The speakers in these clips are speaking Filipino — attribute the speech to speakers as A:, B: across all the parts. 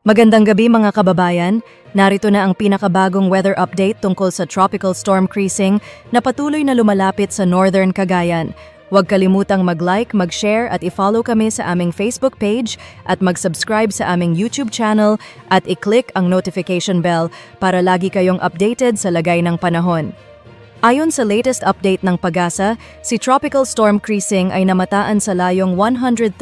A: Magandang gabi mga kababayan, narito na ang pinakabagong weather update tungkol sa Tropical Storm Krising na patuloy na lumalapit sa Northern Cagayan. Huwag kalimutang mag-like, mag-share at i-follow kami sa aming Facebook page at mag-subscribe sa aming YouTube channel at i-click ang notification bell para lagi kayong updated sa lagay ng panahon. Ayon sa latest update ng PAGASA, si Tropical Storm Krising ay namataan sa layong 135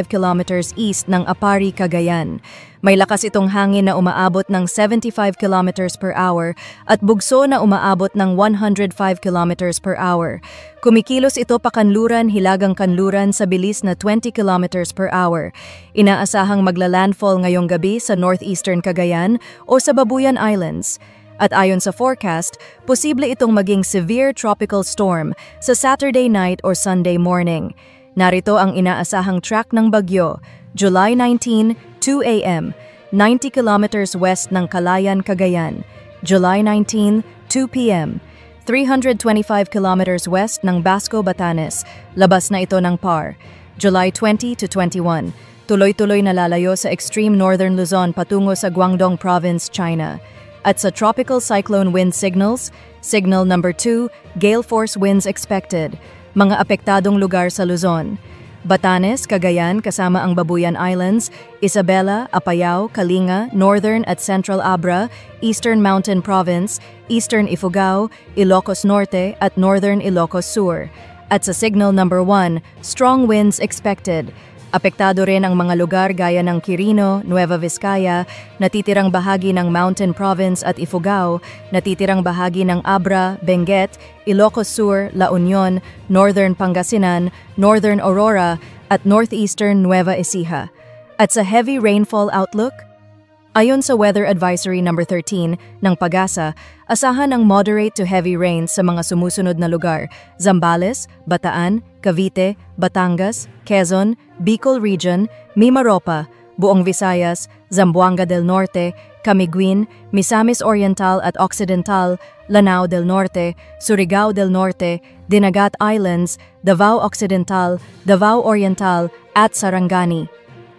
A: kilometers east ng Apari, Cagayan. May lakas itong hangin na umaabot ng 75 kilometers per hour at bugso na umaabot ng 105 kilometers per hour. Kumikilos ito pakanluran hilagang kanluran sa bilis na 20 kilometers per hour. Inaasahang magla-landfall ngayong gabi sa northeastern Cagayan o sa Babuyan Islands. At ayon sa forecast, posible itong maging severe tropical storm sa Saturday night or Sunday morning. Narito ang inaasahang track ng bagyo, July 19, 2 a.m., 90 kilometers west ng Calayan, Cagayan. July 19, 2 p.m., 325 kilometers west ng Basco, Batanes. Labas na ito ng PAR. July 20 to 21, tuloy-tuloy na lalayo sa extreme northern Luzon patungo sa Guangdong Province, China. At sa tropical cyclone wind signals, signal number 2, gale force winds expected. Mga apektadong lugar sa Luzon: Batanes, Cagayan kasama ang Babuyan Islands, Isabela, Apayao, Kalinga, Northern at Central Abra, Eastern Mountain Province, Eastern Ifugao, Ilocos Norte at Northern Ilocos Sur. At sa signal number 1, strong winds expected. Apektado rin ang mga lugar gaya ng Quirino, Nueva Vizcaya, natitirang bahagi ng Mountain Province at Ifugao, natitirang bahagi ng Abra, Benguet, Ilocos Sur, La Union, Northern Pangasinan, Northern Aurora, at Northeastern Nueva Ecija. At sa heavy rainfall outlook, ayon sa Weather Advisory number 13 ng PAGASA, asahan ang moderate to heavy rains sa mga sumusunod na lugar: Zambales, Bataan, Cavite, Batangas, Quezon, Bicol Region, Mimaropa, Buong Visayas, Zamboanga del Norte, Camiguin, Misamis Oriental at Occidental, Lanao del Norte, Surigao del Norte, Dinagat Islands, Davao Occidental, Davao Oriental at Sarangani.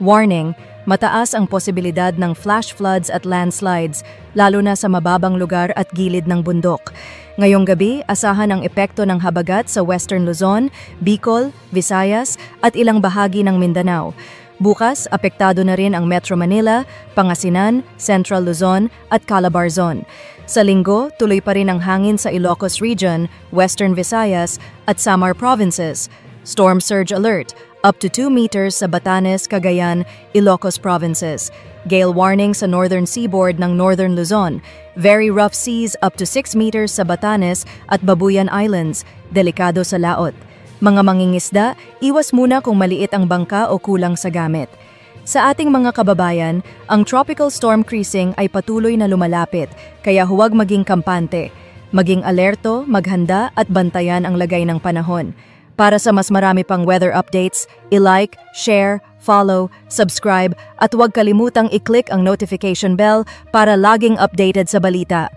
A: Warning: mataas ang posibilidad ng flash floods at landslides, lalo na sa mababang lugar at gilid ng bundok. Ngayong gabi, asahan ang epekto ng habagat sa Western Luzon, Bicol, Visayas at ilang bahagi ng Mindanao. Bukas, apektado na rin ang Metro Manila, Pangasinan, Central Luzon at Calabarzon. Sa linggo, tuloy pa rin ang hangin sa Ilocos Region, Western Visayas at Samar Provinces. Storm surge alert, up to 2 meters sa Batanes, Cagayan, Ilocos Provinces. Gale warning sa northern seaboard ng Northern Luzon. Very rough seas up to 6 meters sa Batanes at Babuyan Islands. Delikado sa laot. Mga mangingisda, iwas muna kung maliit ang bangka o kulang sa gamit. Sa ating mga kababayan, ang Tropical Storm Krising ay patuloy na lumalapit, kaya huwag maging kampante. Maging alerto, maghanda at bantayan ang lagay ng panahon. Para sa mas marami pang weather updates, i-like, share, follow, subscribe at huwag kalimutang i-click ang notification bell para laging updated sa balita.